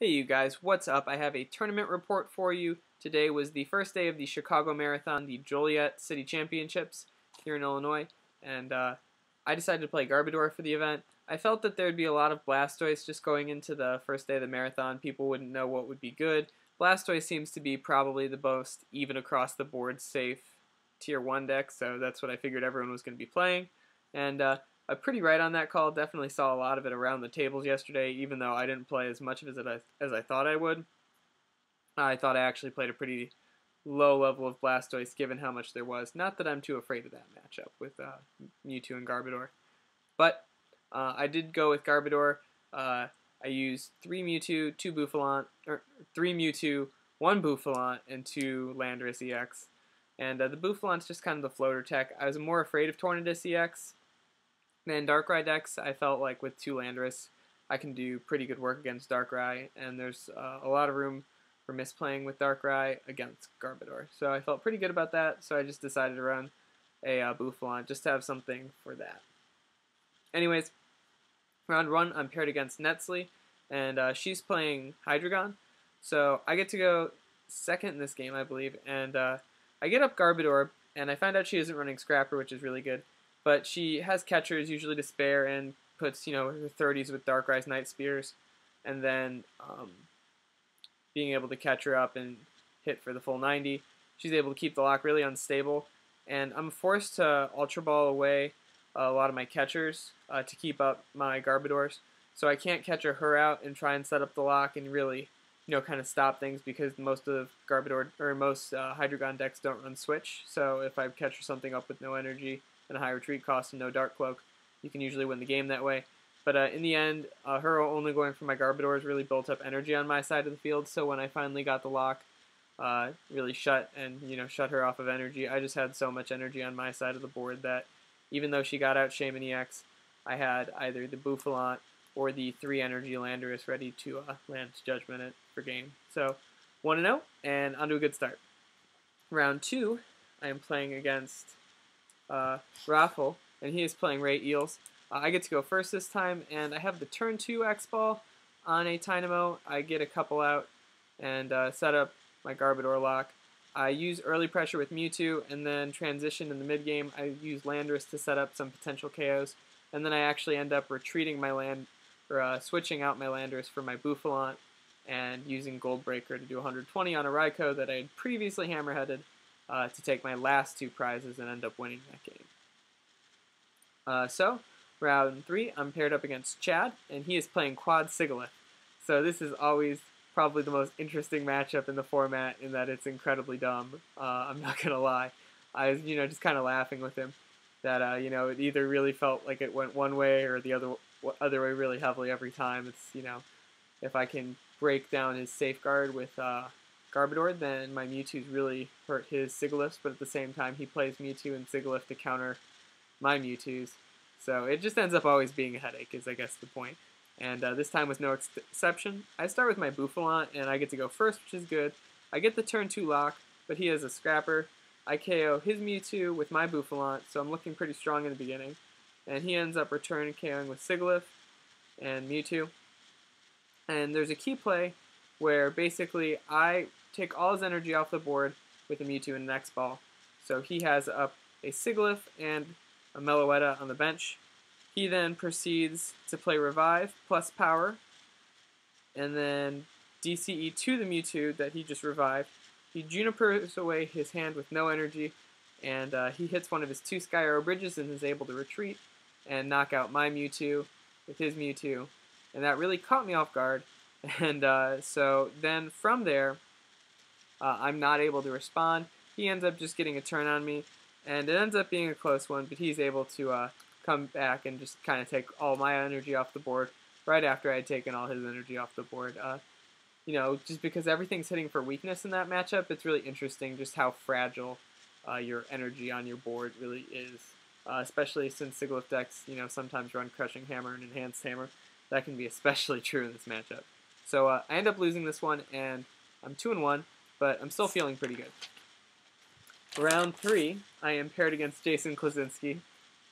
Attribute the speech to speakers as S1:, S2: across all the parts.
S1: Hey you guys, what's up? I have a tournament report for you. Today was the first day of the Chicago Marathon, the Joliet City Championships here in Illinois, and I decided to play Garbodor for the event. I felt that there would be a lot of Blastoise just going into the first day of the marathon. People wouldn't know what would be good. Blastoise seems to be probably the most even across the board safe tier 1 deck, so that's what I figured everyone was going to be playing. And I'm pretty right on that call. Definitely saw a lot of it around the tables yesterday, even though I didn't play as much of it as I thought I would. I thought I actually played a pretty low level of Blastoise, given how much there was. Not that I'm too afraid of that matchup with Mewtwo and Garbodor. But I did go with Garbodor. I used 3 Mewtwo, 3 Mewtwo, 1 Bouffalant, and 2 Landorus EX. And the Bouffalant's just kind of the floater tech. I was more afraid of Tornadus EX than Darkrai decks. I felt like with 2 Landorus, I can do pretty good work against Darkrai, and there's a lot of room for misplaying with Darkrai against Garbodor. So I felt pretty good about that, so I just decided to run a Bouffalant just to have something for that. Anyways, round 1, I'm paired against Netsley, and she's playing Hydreigon. So I get to go second in this game, I believe, and I get up Garbodor, and I find out she isn't running Scrapper, which is really good. But she has catchers usually to spare and puts, her 30s with Darkrai's Night Spears. And then being able to catch her up and hit for the full 90. She's able to keep the lock really unstable. And I'm forced to Ultra Ball away a lot of my catchers to keep up my Garbodors. So I can't catch her out and try and set up the lock and really, kind of stop things, because most of Garbodor, or most Hydreigon decks don't run Switch. So if I catch something up with no energy and a high retreat cost and no Dark Cloak, you can usually win the game that way. But in the end, her only going for my Garbodors really built up energy on my side of the field, so when I finally got the lock, really shut her off of energy, I just had so much energy on my side of the board that even though she got out Shaman EX, I had either the Bouffalant or the 3 energy Landorus ready to land Judgment It for game. So 1-0, and onto a good start. Round 2, I am playing against Raffle, and he is playing Rayeels. I get to go first this time, and I have the turn 2 X-Ball on a Dynamo. I get a couple out and set up my Garbodor lock. I use early pressure with Mewtwo, and then transition in the mid-game. I use Landorus to set up some potential KOs, and then I actually end up retreating my switching out my Landorus for my Bouffalant, and using Gold Breaker to do 120 on a Raikou that I had previously hammerheaded to take my last 2 prizes and end up winning that game. So, round 3, I'm paired up against Chad, and he is playing Quad Sigilyph. So this is always probably the most interesting matchup in the format, in that it's incredibly dumb. I'm not going to lie. I was, just kind of laughing with him that, it either really felt like it went one way or the other way really heavily every time. It's, if I can break down his safeguard with Garbodor, then my Mewtwo's really hurt his Sigilyphs, but at the same time he plays Mewtwo and Sigilyph to counter my Mewtwo's. So it just ends up always being a headache, is I guess the point. And this time was no exception. I start with my Bouffalant, and I get to go first, which is good. I get the turn 2 lock, but he has a Scrapper. I KO his Mewtwo with my Bouffalant, so I'm looking pretty strong in the beginning. And he ends up return KOing with Sigilyph and Mewtwo. And there's a key play where basically I take all his energy off the board with a Mewtwo and an X-Ball. So he has up a Sigilyph and a Meloetta on the bench. He then proceeds to play Revive plus Power, and then DCE to the Mewtwo that he just revived. He Junipers away his hand with no energy, and he hits one of his 2 Sky Arrow Bridges and is able to retreat and knock out my Mewtwo with his Mewtwo. And that really caught me off guard. And so then from there, I'm not able to respond. He ends up just getting a turn on me, and it ends up being a close one, but he's able to come back and just kind of take all my energy off the board right after I had taken all his energy off the board. Just because everything's hitting for weakness in that matchup, it's really interesting just how fragile your energy on your board really is. Especially since Sigilyph decks, sometimes run Crushing Hammer and Enhanced Hammer. That can be especially true in this matchup. So I end up losing this one, and I'm 2-1, but I'm still feeling pretty good. Round 3, I am paired against Jason Klaczynski,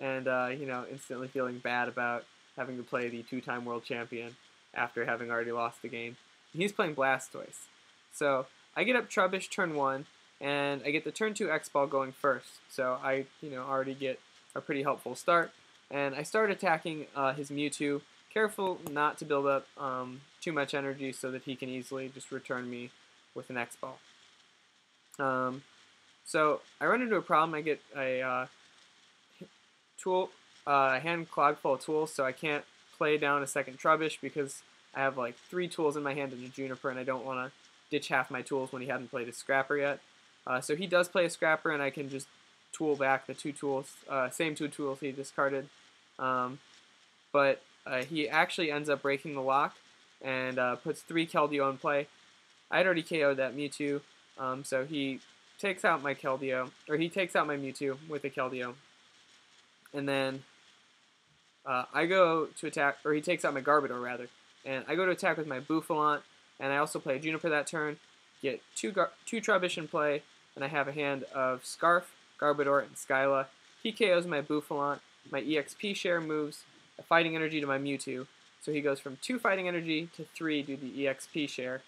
S1: and instantly feeling bad about having to play the 2-time world champion after having already lost the game. He's playing Blastoise. So I get up Trubbish turn 1, and I get the turn 2 X-Ball going first. So I, already get a pretty helpful start. And I start attacking his Mewtwo, careful not to build up too much energy so that he can easily just return me with an X-Ball. So I run into a problem. I get a hand clog full of tools, so I can't play down a second Trubbish because I have like 3 tools in my hand and a Juniper, and I don't want to ditch half my tools when he hadn't played a Scrapper yet. So he does play a Scrapper, and I can just tool back the 2 tools, same 2 tools he discarded. But he actually ends up breaking the lock and puts 3 Keldeo in play. I'd already KO'd that Mewtwo, so he takes out my Keldeo, or he takes out my Mewtwo with a Keldeo. And then I go to attack, or he takes out my Garbodor rather, and I go to attack with my Bouffalant, and I also play a Juniper that turn, get 2 Trubbish in play, and I have a hand of Scarf, Garbodor, and Skyla. He KOs my Bouffalant, my EXP share moves a Fighting Energy to my Mewtwo, so he goes from 2 Fighting Energy to 3 due to the EXP share,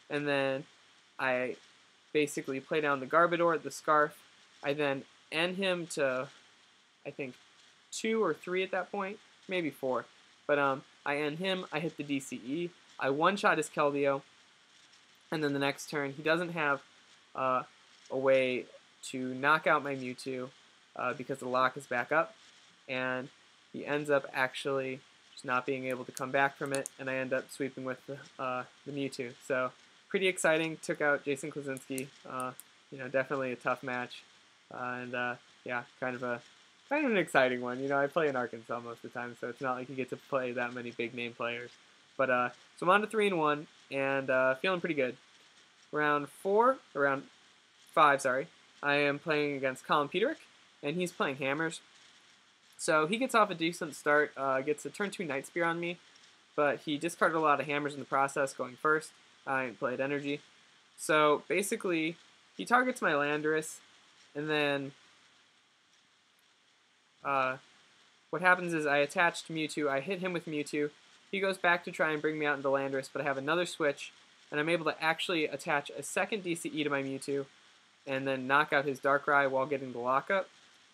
S1: and then I basically play down the Garbodor, the Scarf. I then end him to, I think, 2 or 3 at that point, maybe 4. But I end him, I hit the DCE, I one-shot his Keldeo, and then the next turn he doesn't have a way to knock out my Mewtwo because the lock is back up, and he ends up actually just not being able to come back from it, and I end up sweeping with the Mewtwo. So pretty exciting, took out Jason Klaczynski, definitely a tough match, and yeah, kind of an exciting one. I play in Arkansas most of the time, so it's not like you get to play that many big name players. But so I'm on to 3-1, and feeling pretty good. Round 5, sorry, I am playing against Colin Peterick, and he's playing Hammers. So he gets off a decent start, gets a turn 2 Night Spear on me, but he discarded a lot of Hammers in the process going first. I played Energy. So basically, he targets my Landorus, and then what happens is I attach to Mewtwo, I hit him with Mewtwo, he goes back to try and bring me out into Landorus, but I have another switch, and I'm able to actually attach a second DCE to my Mewtwo, and then knock out his Darkrai while getting the lockup.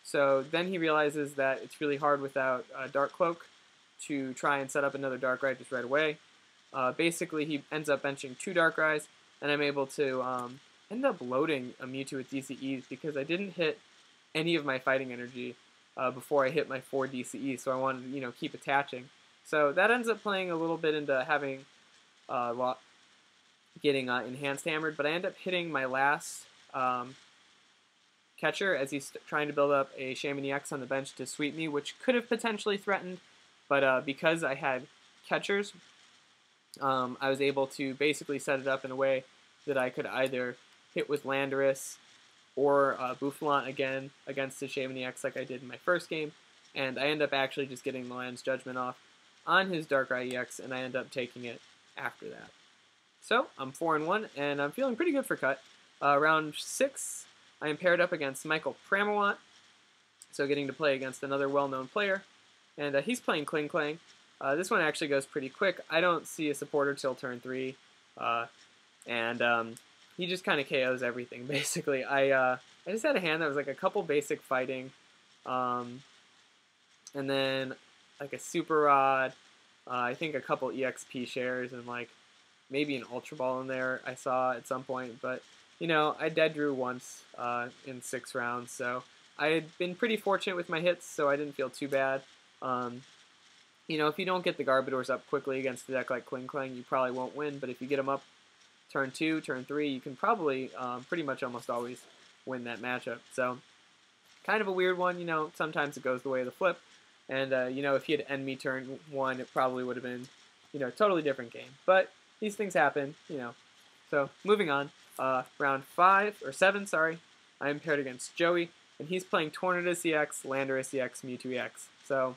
S1: So then he realizes that it's really hard without Dark Cloak to try and set up another Darkrai just right away. Basically, he ends up benching 2 Darkrai's, and I'm able to end up loading a Mewtwo with DCEs because I didn't hit any of my Fighting Energy before I hit my 4 DCEs, so I wanted to keep attaching. So that ends up playing a little bit into having getting Enhanced Hammered, but I end up hitting my last catcher as he's trying to build up a Chamonix X on the bench to sweep me, which could have potentially threatened, but because I had catchers, I was able to basically set it up in a way that I could either hit with Landorus or Bouffalant again against the Chamonix X like I did in my first game, and I end up actually just getting the Land's Judgment off on his Darkrai EX, and I end up taking it after that. So I'm 4-1, and I'm feeling pretty good for cut. Round 6, I am paired up against Michael Pramawant, so getting to play against another well-known player, and he's playing Klingklang. This one actually goes pretty quick. I don't see a supporter till turn 3, and he just kind of KOs everything, basically. I just had a hand that was like a couple basic fighting, and then like a Super Rod, I think a couple EXP shares, and like maybe an Ultra Ball in there I saw at some point, but I dead drew once in 6 rounds, so I had been pretty fortunate with my hits, so I didn't feel too bad. If you don't get the Garbodors up quickly against a deck like Klingklang, you probably won't win, but if you get them up turn 2, turn 3, you can probably pretty much almost always win that matchup. So kind of a weird one, sometimes it goes the way of the flip, and if he had end me turn 1, it probably would have been, totally different game. But these things happen, So moving on, round 7, sorry, I am paired against Joey, and he's playing Tornadus EX, Landorus EX, Mewtwo EX. So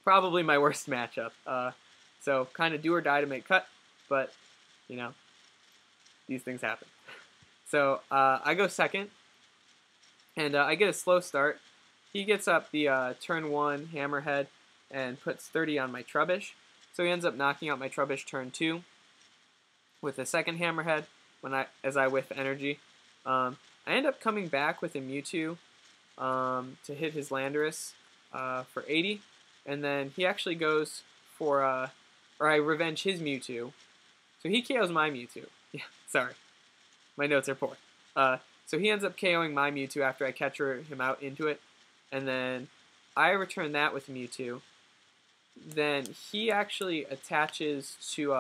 S1: probably my worst matchup. So kind of do or die to make cut, but these things happen. So I go second, and I get a slow start. He gets up the turn 1 Hammerhead and puts 30 on my Trubbish. So he ends up knocking out my Trubbish turn 2. with a second Hammerhead as I whiff energy. I end up coming back with a Mewtwo to hit his Landorus for 80, and then he actually goes for, or I revenge his Mewtwo. So he KOs my Mewtwo. Yeah, sorry. My notes are poor. So he ends up KOing my Mewtwo after I catcher him out into it, and then I return that with Mewtwo. Then he actually attaches to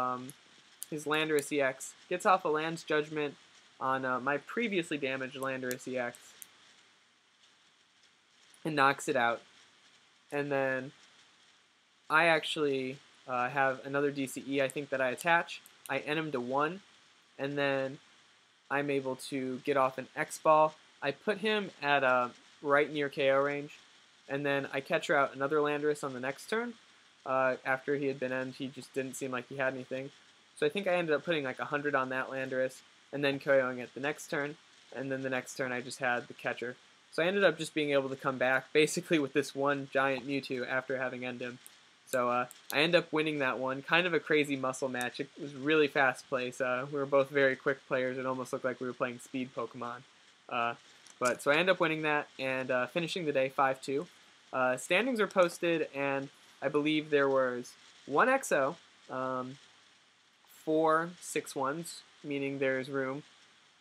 S1: his Landorus EX, gets off a Land's Judgment on my previously damaged Landorus EX, and knocks it out. And then I actually have another DCE, I think, that I attach. I end him to 1, and then I'm able to get off an X-Ball. I put him at right near KO range, and then I catcher out another Landorus on the next turn. After he had been ended, he just didn't seem like he had anything. So I think I ended up putting like 100 on that Landorus, and then KOing it the next turn, and then the next turn I just had the catcher. So I ended up just being able to come back basically with this one giant Mewtwo after having ended him. So I end up winning that one. Kind of a crazy muscle match. It was really fast place. We were both very quick players. It almost looked like we were playing speed Pokemon. So I end up winning that and finishing the day 5-2. Standings are posted, and I believe there was 1 XO, 4 6-1s, meaning there's room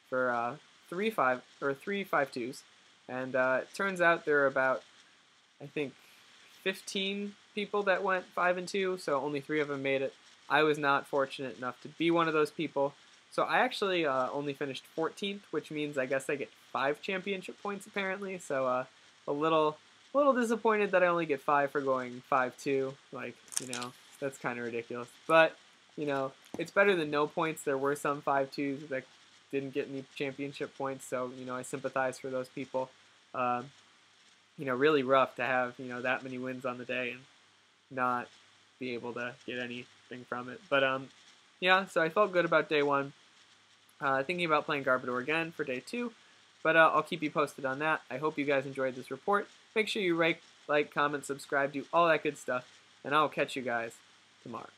S1: for 3 5-2s. And it turns out there are about, I think, 15 people that went 5-2, so only 3 of them made it. I was not fortunate enough to be one of those people. So I actually only finished 14th, which means I guess I get 5 championship points apparently. So a little disappointed that I only get 5 for going 5-2. Like, that's kind of ridiculous. But, it's better than no points. There were some 5-2s that didn't get any championship points, so, I sympathize for those people. Really rough to have, that many wins on the day and not be able to get anything from it. But, yeah, so I felt good about day 1. Thinking about playing Garbodor again for day 2, but I'll keep you posted on that. I hope you guys enjoyed this report. Make sure you like, comment, subscribe, do all that good stuff, and I'll catch you guys tomorrow.